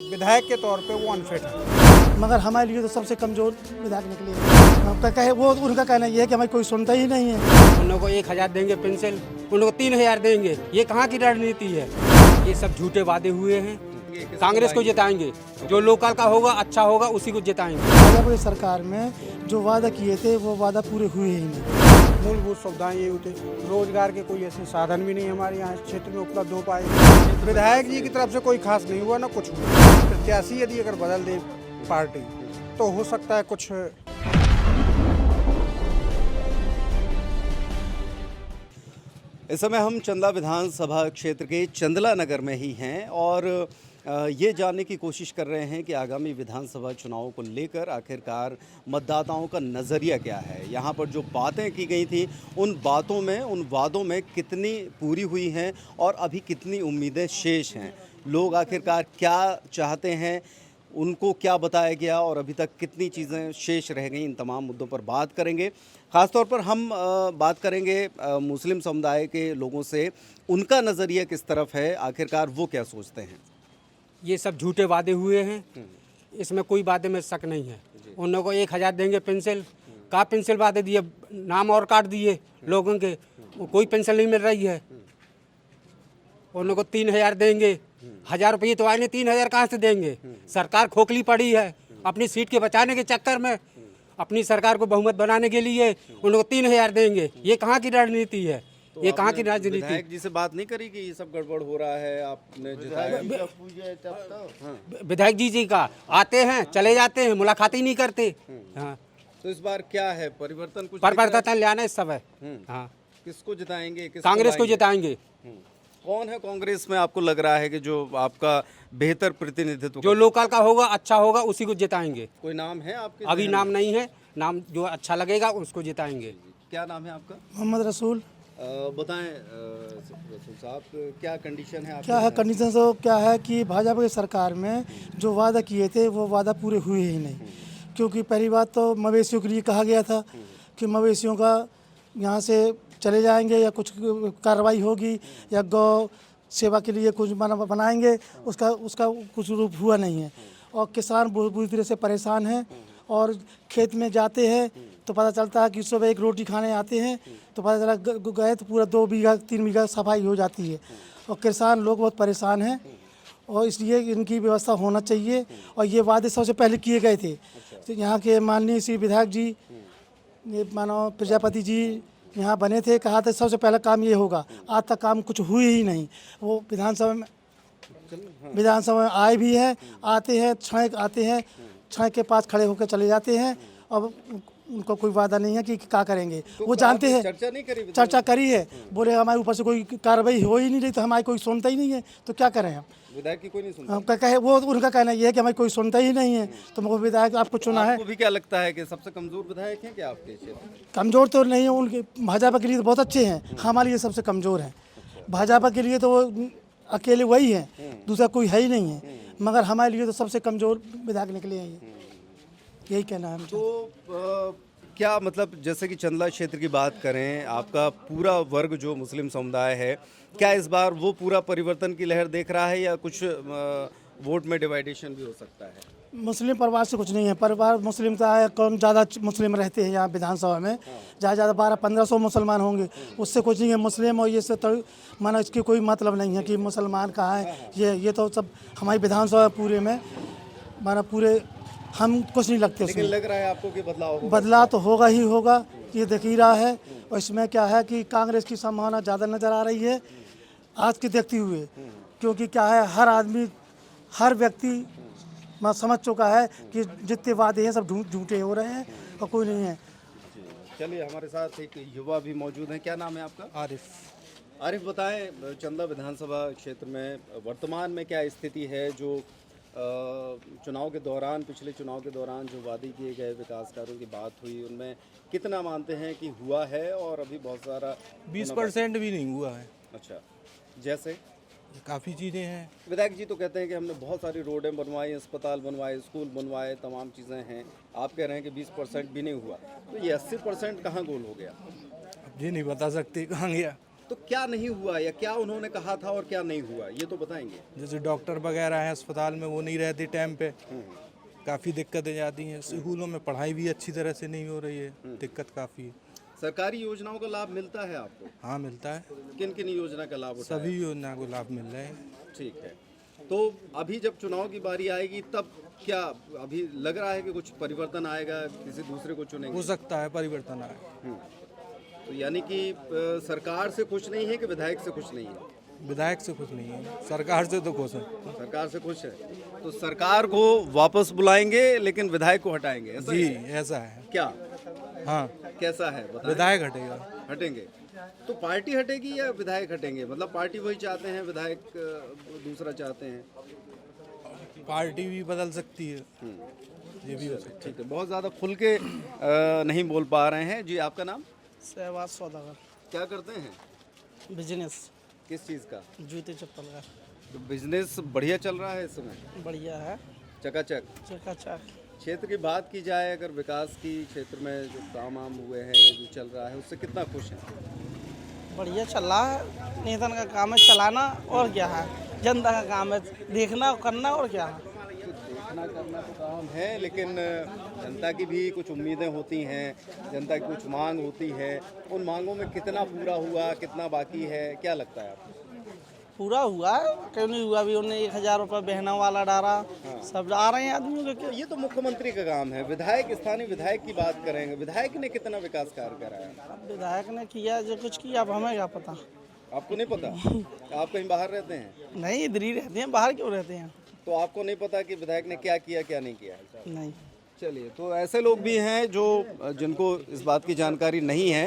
विधायक के तौर पे वो अनफिट है। मगर हमारे लिए तो सबसे कमज़ोर विधायक निकले हैं। उनका कहना ये है कि हमें कोई सुनता ही नहीं है। उन लोगों को 1000 देंगे पेंशन, उन लोगों को 3000 देंगे। ये कहाँ की रणनीति है? ये सब झूठे वादे हुए हैं। कांग्रेस को जिताएंगे, जो लोकल का होगा अच्छा होगा उसी को जिताएंगे। भाजपा की सरकार में जो वादा किए थे वो वादा पूरे हुए ही नहीं। मूलभूत सुविधाएं ये होते, रोजगार के कोई ऐसे साधन भी नहीं हमारे यहाँ क्षेत्र में उपलब्ध हो पाए। विधायक जी की तरफ से कोई खास नहीं हुआ ना कुछ हुआ। प्रत्याशी यदि अगर बदल दे पार्टी तो हो सकता है कुछ। इस समय हम चंदला विधानसभा क्षेत्र के चंदला नगर में ही हैं और ये जानने की कोशिश कर रहे हैं कि आगामी विधानसभा चुनावों को लेकर आखिरकार मतदाताओं का नज़रिया क्या है। यहाँ पर जो बातें की गई थी उन वादों में कितनी पूरी हुई हैं और अभी कितनी उम्मीदें शेष हैं। लोग आखिरकार क्या चाहते हैं, उनको क्या बताया गया और अभी तक कितनी चीज़ें शेष रह गई, इन तमाम मुद्दों पर बात करेंगे। ख़ासतौर पर हम बात करेंगे मुस्लिम समुदाय के लोगों से, उनका नज़रिया किस तरफ है, आखिरकार वो क्या सोचते हैं। ये सब झूठे वादे हुए हैं, इसमें कोई वादे में शक नहीं है। उन लोगों को 1000 देंगे पेंशन, का पेंशन वादे दिए, नाम और काट दिए लोगों के, कोई पेंशन नहीं मिल रही है। उन लोगों को 3000 देंगे, 1000 रुपये तो आएंगे, 3000 कहाँ से देंगे? सरकार खोखली पड़ी है। अपनी सीट के बचाने के चक्कर में, अपनी सरकार को बहुमत बनाने के लिए उन लोगों को 3000 देंगे। ये कहाँ की रणनीति है? तो ये कहाँ की राजनीति? विधायक जी से बात नहीं करी कि ये सब गड़बड़ हो रहा है, आपने जिताया? विधायक जी का आते हैं चले जाते हैं, मुलाकात ही नहीं करते। हाँ, तो इस बार क्या है, परिवर्तन कुछ परिवर्तन लाना इस सब है। हाँ, किसको जिताएंगे, कांग्रेस को जिताएंगे। कौन है कांग्रेस में आपको लग रहा है कि जो आपका बेहतर प्रतिनिधित्व जो लोकल का होगा अच्छा होगा उसी को जिताएंगे। कोई नाम है आपके? अभी नाम नहीं है, नाम जो अच्छा लगेगा उसको जिताएंगे। क्या नाम है आपका? मोहम्मद रसूल। बताएं रसूल साहब, क्या कंडीशन है आपके? क्या है कंडीशन? तो क्या है कि भाजपा की सरकार में जो वादा किए थे वो वादा पूरे हुए ही नहीं। क्योंकि पहली बात तो मवेशियों के लिए कहा गया था कि मवेशियों का यहाँ से चले जाएंगे या कुछ कार्रवाई होगी या गौ सेवा के लिए कुछ बनाएंगे, उसका कुछ रूप हुआ नहीं है। और किसान बुरी तरह से परेशान हैं और खेत में जाते हैं तो पता चलता है कि सुबह एक रोटी खाने आते हैं तो पता चला गए तो पूरा 2 बीघा 3 बीघा सफाई हो जाती है। और किसान लोग बहुत परेशान हैं और इसलिए इनकी व्यवस्था होना चाहिए। और ये वादे सबसे पहले किए गए थे। तो यहाँ के माननीय श्री विधायक जी, मानो प्रजापति जी यहाँ बने थे, कहा था सबसे पहला काम ये होगा। आज तक काम कुछ हुए ही नहीं। वो विधानसभा में आए भी हैं, आते हैं क्षण के पास खड़े होकर चले जाते हैं। अब उनको कोई वादा नहीं है कि क्या करेंगे। तो वो जानते हैं, चर्चा नहीं करी? चर्चा करी है, बोले हमारे ऊपर से कोई कार्रवाई हो ही नहीं रही तो हमारी कोई सुनता ही नहीं है, तो क्या करें हम? विधायक की कोई नहीं सुनता? उनका कहना ये है कि हमारी कोई सुनता ही नहीं है, तो मुझे विधायक आपको चुना है। आपको भी क्या लगता है कि सबसे कमजोर विधायक हैं क्या आपके क्षेत्र? कमज़ोर तो नहीं है, उनके भाजपा के लिए तो बहुत अच्छे हैं, हमारे लिए सबसे कमज़ोर हैं। भाजपा के लिए तो वो अकेले वही हैं, दूसरा कोई है ही नहीं है। मगर हमारे लिए तो सबसे कमज़ोर विधायक निकले हैं, यही कहना है। तो क्या मतलब, जैसे कि चंदला क्षेत्र की बात करें, आपका पूरा वर्ग जो मुस्लिम समुदाय है, क्या इस बार वो पूरा परिवर्तन की लहर देख रहा है या कुछ वोट में डिवाइडेशन भी हो सकता है? मुस्लिम परिवार से कुछ नहीं है। परिवार मुस्लिम का है, कम ज़्यादा मुस्लिम रहते हैं यहाँ विधानसभा में, ज़्यादा 1200-1500 मुसलमान होंगे, उससे कुछ नहीं है। मुस्लिम और ये से तो माना इसकी कोई मतलब नहीं है कि मुसलमान कहाँ है। ये तो सब हमारी विधानसभा पूरे में माना पूरे हम कुछ नहीं लगते लेकिन उसमें। लग रहा है आपको कि बदलाव तो होगा ही होगा, ये दिख ही रहा है। और इसमें क्या है कि कांग्रेस की संभावना ज़्यादा नज़र आ रही है आज की देखते हुए। क्योंकि क्या है, हर आदमी हर व्यक्ति मैं समझ चुका है कि जितने वादे हैं सब झूठे हो रहे हैं और कोई नहीं है। चलिए, हमारे साथ एक युवा भी मौजूद हैं। क्या नाम है आपका? आरिफ, बताएं चंदला विधानसभा क्षेत्र में वर्तमान में क्या स्थिति है? जो चुनाव के दौरान, पिछले चुनाव के दौरान जो वादे किए गए विकास कार्यों की बात हुई, उनमें कितना मानते हैं कि हुआ है और अभी बहुत सारा 20% भी नहीं हुआ है। अच्छा, जैसे काफ़ी चीज़ें हैं। विधायक जी तो कहते हैं कि हमने बहुत सारी रोडें बनवाई, अस्पताल बनवाए, स्कूल बनवाए, तमाम चीज़ें हैं। आप कह रहे हैं कि 20% भी नहीं हुआ, तो ये 80% कहाँ गोल हो गया? अब ये नहीं बता सकते कहाँ गया। तो क्या नहीं हुआ या क्या उन्होंने कहा था और क्या नहीं हुआ ये तो बताएंगे। जैसे डॉक्टर वगैरह हैं अस्पताल में, वो नहीं रहते टाइम पे, काफ़ी दिक्कतें जाती हैं। स्कूलों में पढ़ाई भी अच्छी तरह से नहीं हो रही है, दिक्कत काफ़ी है। सरकारी योजनाओं का लाभ मिलता है आपको? हाँ मिलता है, किन किन योजना का लाभ उठाया? सभी योजना को लाभ मिल रहे हैं। ठीक है, तो अभी जब चुनाव की बारी आएगी तब क्या अभी लग रहा है कि कुछ परिवर्तन आएगा, किसी दूसरे को चुनेंगे? हो सकता है परिवर्तन आए। तो यानी कि सरकार से खुश नहीं है कि विधायक से खुश नहीं है? विधायक से खुश नहीं है, सरकार से तो खुश है। सरकार से खुश है, तो सरकार को वापस बुलाएंगे लेकिन विधायक को हटाएंगे, ऐसा जी है? ऐसा है। क्या हाँ कैसा है बताएं? विधायक हटेगा। हटेंगे तो पार्टी हटेगी या विधायक हटेंगे? मतलब पार्टी वही चाहते हैं, विधायक दूसरा चाहते हैं? पार्टी भी बदल सकती है, ये भी हो सकता है। ठीक है, बहुत ज़्यादा खुल के नहीं बोल पा रहे हैं। जी आपका नाम? सहवाज सौदागर, क्या करते हैं? बिजनेस, किस चीज़ का? जूते चप्पल का। तो बिजनेस बढ़िया चल रहा है इस समय? बढ़िया है, चकाचक। चकाचक। क्षेत्र की बात की जाए, अगर विकास की क्षेत्र में जो काम वाम हुए हैं, ये जो चल रहा है, उससे कितना खुश हैं? बढ़िया चल रहा है। नेतन का काम है चलाना, और क्या है, जनता का काम है देखना करना, और क्या है। तो देखना करना तो काम है, लेकिन जनता की भी कुछ उम्मीदें होती हैं, जनता की कुछ मांग होती है। उन मांगों में कितना पूरा हुआ, कितना बाकी है, क्या लगता है आपको? पूरा हुआ है, क्यों नहीं हुआ। भी उन्हें 1000 रुपये बहना वाला डाला, सब आ रहे हैं आदमियों के। तो ये तो मुख्यमंत्री का काम है। विधायक, स्थानीय विधायक की बात करेंगे, विधायक ने कितना विकास कार्य कराया? अब विधायक ने किया जो कुछ किया, अब हमें क्या पता। आपको नहीं पता? आप कहीं बाहर रहते हैं नहीं, इधर ही रहते हैं, बाहर क्यों रहते हैं। तो आपको नहीं पता कि विधायक ने क्या किया क्या नहीं किया? नहीं। चलिए, तो ऐसे लोग भी हैं जो जिनको इस बात की जानकारी नहीं है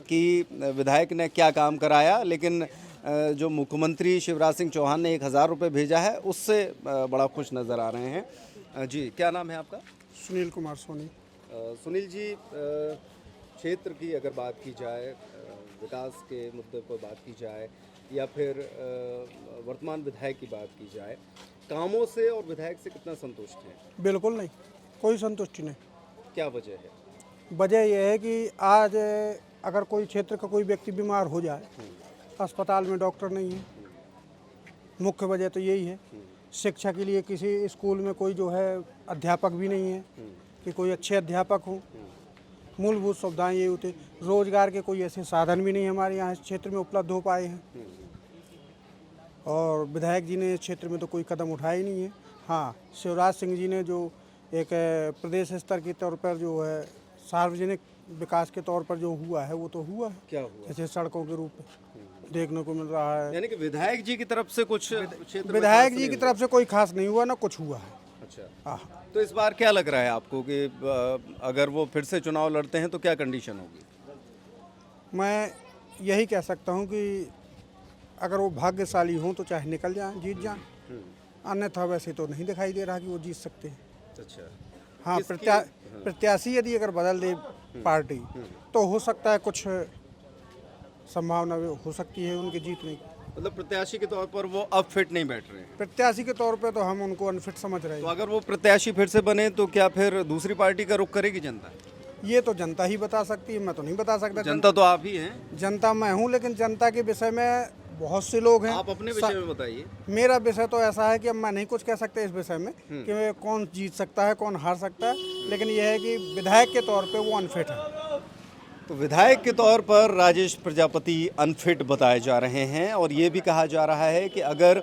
कि विधायक ने क्या काम कराया, लेकिन जो मुख्यमंत्री शिवराज सिंह चौहान ने 1000 रुपये भेजा है उससे बड़ा खुश नज़र आ रहे हैं। जी क्या नाम है आपका? सुनील कुमार सोनी। सुनील जी, क्षेत्र की अगर बात की जाए, विकास के मुद्दे पर बात की जाए, या फिर वर्तमान विधायक की बात की जाए, कामों से और विधायक से कितना संतुष्ट हैं? बिल्कुल नहीं, कोई संतुष्टि नहीं। क्या वजह है? वजह यह है कि आज अगर कोई क्षेत्र का कोई व्यक्ति बीमार हो जाए, अस्पताल में डॉक्टर नहीं है। मुख्य वजह तो यही है। शिक्षा के लिए किसी स्कूल में कोई जो है अध्यापक भी नहीं है कि कोई अच्छे अध्यापक हो। मूलभूत सुविधाएं ये होते, रोजगार के कोई ऐसे साधन भी नहीं हमारे यहाँ इस क्षेत्र में उपलब्ध हो पाए हैं। और विधायक जी ने इस क्षेत्र में तो कोई कदम उठाया ही नहीं है। हाँ, शिवराज सिंह जी ने जो एक प्रदेश स्तर के तौर पर जो है सार्वजनिक विकास के तौर पर जो हुआ है वो तो हुआ है। क्या हुआ? जैसे सड़कों के रूप में देखने को मिल रहा है। यानी कि विधायक जी की तरफ से कुछ क्षेत्र में विधायक खास जी नहीं की तरफ से कोई खास नहीं हुआ, ना कुछ हुआ है। हुआ? अच्छा, हाँ, तो इस बार क्या लग रहा है आपको कि अगर वो फिर से चुनाव लड़ते हैं तो क्या कंडीशन होगी? मैं यही कह सकता हूँ कि अगर वो भाग्यशाली हों तो चाहे निकल जाएं, जीत जाएं, अन्यथा वैसे तो नहीं दिखाई दे रहा कि वो जीत सकते हैं। अच्छा, हाँ, प्रत्याशी यदि अगर बदल दे पार्टी तो हो सकता है कुछ संभावना हो सकती है उनके जीतने की। मतलब प्रत्याशी के तौर पर वो अब फिट नहीं बैठ रहे हैं? प्रत्याशी के तौर पे तो हम उनको अनफिट समझ रहे तो हैं। अगर वो प्रत्याशी फिर से बने तो क्या फिर दूसरी पार्टी का रुख करेगी जनता? ये तो जनता ही बता सकती है, मैं तो नहीं बता सकता। जनता तो आप ही हैं। जनता मैं हूँ, लेकिन जनता के विषय में बहुत से लोग हैं। आप अपने विषय में बताइए। मेरा विषय तो ऐसा है कि अब मैं नहीं कुछ कह सकते इस विषय में कि कौन जीत सकता है कौन हार सकता है, लेकिन यह है कि विधायक के तौर पे वो अनफिट है। तो विधायक के तौर पर राजेश प्रजापति अनफिट बताए जा रहे हैं, और ये भी कहा जा रहा है कि अगर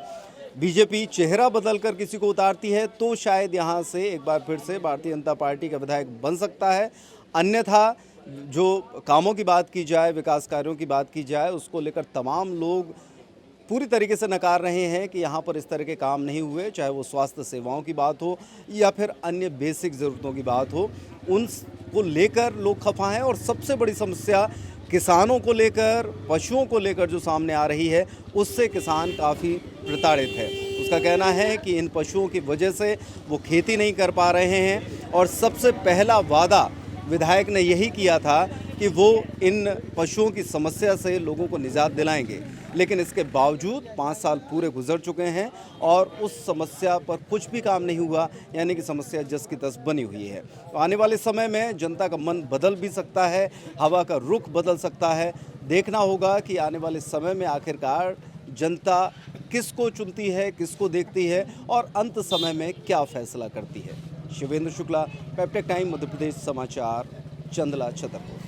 बीजेपी चेहरा बदलकर किसी को उतारती है तो शायद यहाँ से एक बार फिर से भारतीय जनता पार्टी का विधायक बन सकता है। अन्यथा जो कामों की बात की जाए, विकास कार्यों की बात की जाए, उसको लेकर तमाम लोग पूरी तरीके से नकार रहे हैं कि यहाँ पर इस तरह के काम नहीं हुए, चाहे वो स्वास्थ्य सेवाओं की बात हो या फिर अन्य बेसिक ज़रूरतों की बात हो, उनको लेकर लोग खफा हैं। और सबसे बड़ी समस्या किसानों को लेकर, पशुओं को लेकर जो सामने आ रही है, उससे किसान काफ़ी प्रताड़ित है। उसका कहना है कि इन पशुओं की वजह से वो खेती नहीं कर पा रहे हैं, और सबसे पहला वादा विधायक ने यही किया था कि वो इन पशुओं की समस्या से लोगों को निजात दिलाएंगे। लेकिन इसके बावजूद 5 साल पूरे गुजर चुके हैं और उस समस्या पर कुछ भी काम नहीं हुआ, यानी कि समस्या जस की तस बनी हुई है। तो आने वाले समय में जनता का मन बदल भी सकता है, हवा का रुख बदल सकता है। देखना होगा कि आने वाले समय में आखिरकार जनता किसको चुनती है, किसको देखती है और अंत समय में क्या फैसला करती है। शिवेंद्र शुक्ला, पेप्टेक टाइम, मध्य प्रदेश समाचार, चंदला, छतरपुर।